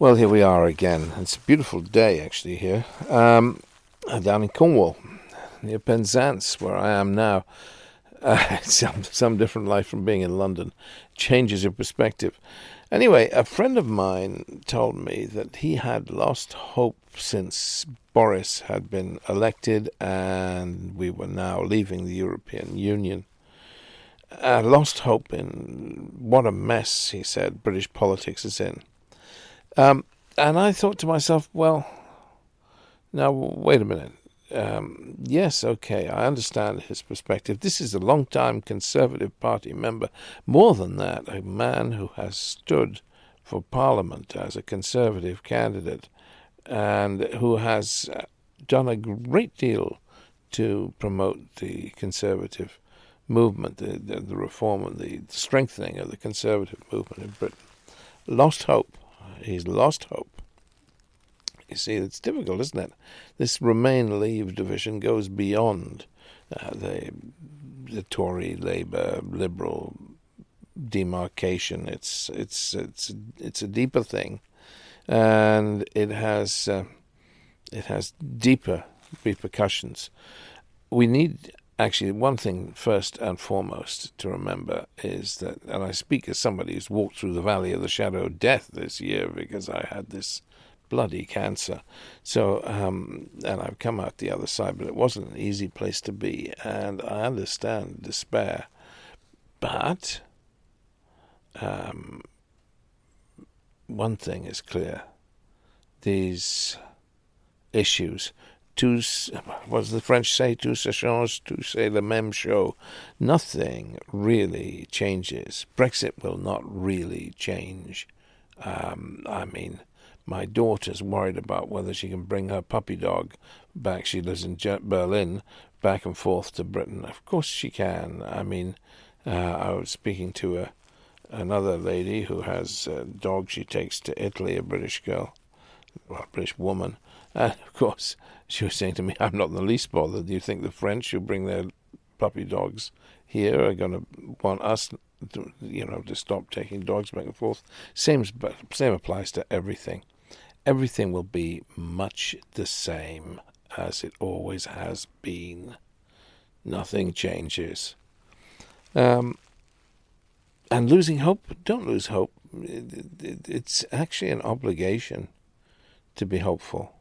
Well, here we are again. It's a beautiful day, actually, here. Down in Cornwall, near Penzance, where I am now. It's some different life from being in London. Changes your perspective. Anyway, a friend of mine told me that he had lost hope since Boris had been elected and we were now leaving the European Union. Lost hope in what a mess, he said, British politics is in. And I thought to myself, well, now, wait a minute. Yes, okay, I understand his perspective. This is a long-time Conservative Party member. More than that, a man who has stood for Parliament as a Conservative candidate and who has done a great deal to promote the Conservative movement, the reform and the strengthening of the Conservative movement in Britain. Lost hope. He's lost hope. You see, it's difficult, isn't it? This Remain-Leave division goes beyond the Tory, Labour, Liberal demarcation. It's a deeper thing, and it has deeper repercussions. We need actually one thing first and foremost to remember is that, and I speak as somebody who's walked through the valley of the shadow of death this year because I had this bloody cancer. So, and I've come out the other side, but it wasn't an easy place to be, and I understand despair. But one thing is clear. These issues, what does the French say? Tout se change, tout c'est la même chose. Nothing really changes. Brexit will not really change. My daughter's worried about whether she can bring her puppy dog back. She lives in Berlin, back and forth to Britain. Of course she can. I was speaking to another lady who has a dog she takes to Italy, a British girl, well, a British woman. And, of course, she was saying to me, I'm not in the least bothered. Do you think the French who bring their puppy dogs here are going to want us to stop taking dogs back and forth? Same applies to everything. Everything will be much the same as it always has been. Nothing changes. And losing hope, don't lose hope. It's actually an obligation to be hopeful.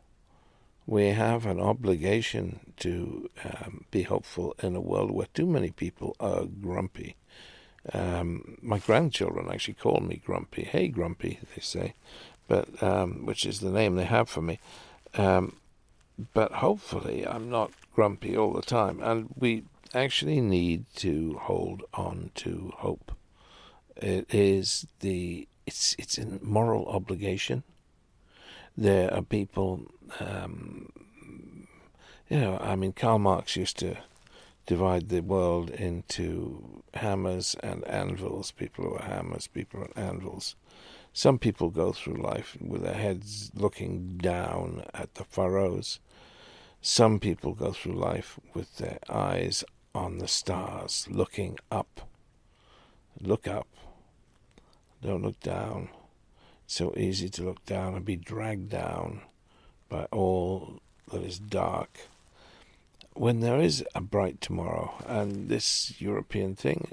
We have an obligation to be hopeful in a world where too many people are grumpy. My grandchildren actually call me Grumpy. Hey, Grumpy, they say, but which is the name they have for me. But hopefully I'm not grumpy all the time. And we actually need to hold on to hope. It's a moral obligation. There are people, Karl Marx used to divide the world into hammers and anvils, people who are hammers, people who are anvils. Some people go through life with their heads looking down at the furrows. Some people go through life with their eyes on the stars, looking up. Look up. Don't look down. It's so easy to look down and be dragged down by all that is dark. When there is a bright tomorrow, and this European thing,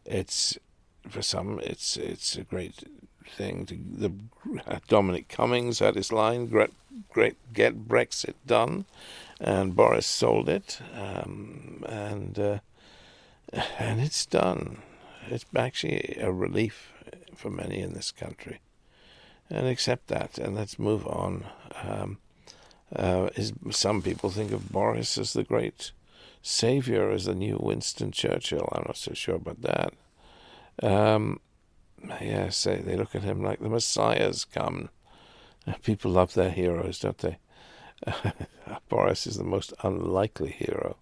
it's for some, it's a great thing. Dominic Cummings had his line, "Great, get Brexit done," and Boris sold it, and it's done. It's actually a relief for many in this country, and accept that, and let's move on. Some people think of Boris as the great savior, as the new Winston Churchill. I'm not so sure about that. They look at him like the Messiah's come. People love their heroes, don't they? Boris is the most unlikely hero.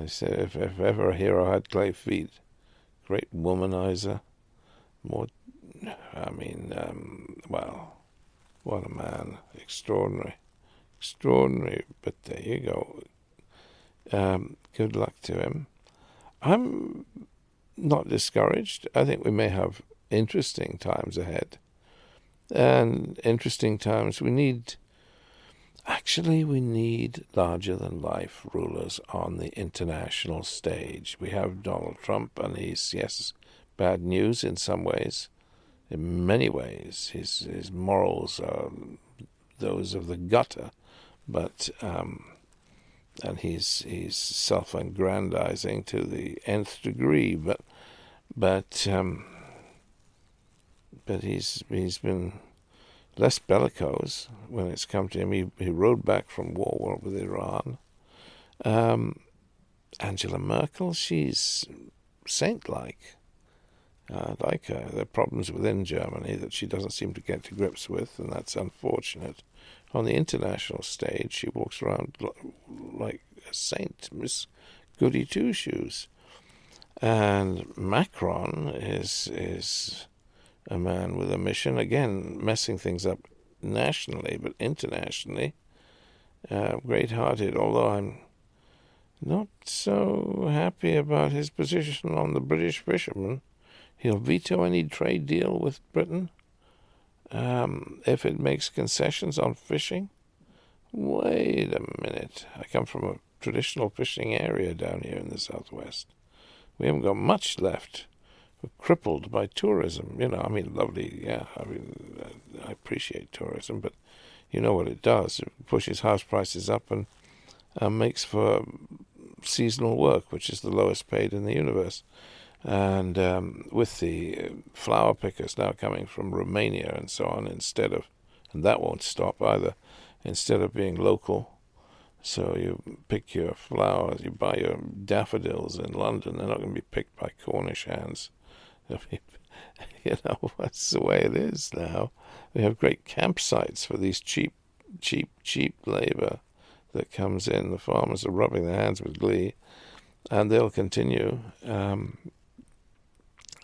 So if ever a hero had clay feet, great womanizer, what a man, extraordinary, but there you go. Good luck to him. I'm not discouraged. I think we may have interesting times ahead. And interesting times, we need larger-than-life rulers on the international stage. We have Donald Trump, and he's, yes, bad news in some ways. In many ways, his morals are those of the gutter, but and he's self-aggrandizing to the nth degree. But he's been less bellicose when it's come to him. He rode back from war with Iran. Angela Merkel, she's saint-like. I like her. There are problems within Germany that she doesn't seem to get to grips with, and that's unfortunate. On the international stage, she walks around like a saint, Miss Goody Two-Shoes. And Macron is a man with a mission, again, messing things up nationally, but internationally, great-hearted, although I'm not so happy about his position on the British fishermen. He'll veto any trade deal with Britain if it makes concessions on fishing. Wait a minute. I come from a traditional fishing area down here in the southwest. We haven't got much left. We're crippled by tourism. Lovely, yeah. I appreciate tourism, but you know what it does. It pushes house prices up and makes for seasonal work, which is the lowest paid in the universe. And with the flower pickers now coming from Romania and so on, and that won't stop either, instead of being local. So you pick your flowers, you buy your daffodils in London, they're not going to be picked by Cornish hands. That's the way it is now. We have great campsites for these cheap labor that comes in. The farmers are rubbing their hands with glee, and they'll continue.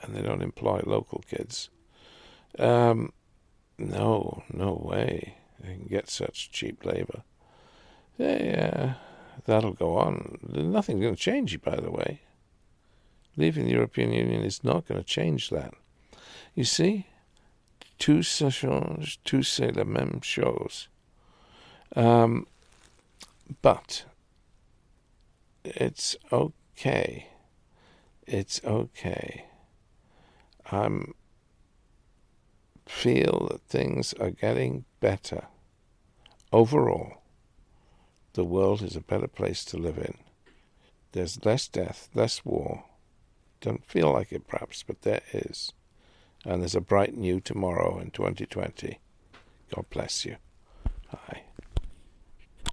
And they don't employ local kids. No way they can get such cheap labor. That'll go on. Nothing's going to change, by the way. Leaving the European Union is not going to change that. You see, tout ça change, tout c'est la même chose. But it's okay. It's okay. I feel that things are getting better. Overall, the world is a better place to live in. There's less death, less war. Don't feel like it perhaps, but there is. And there's a bright new tomorrow in 2020. God bless you. Bye.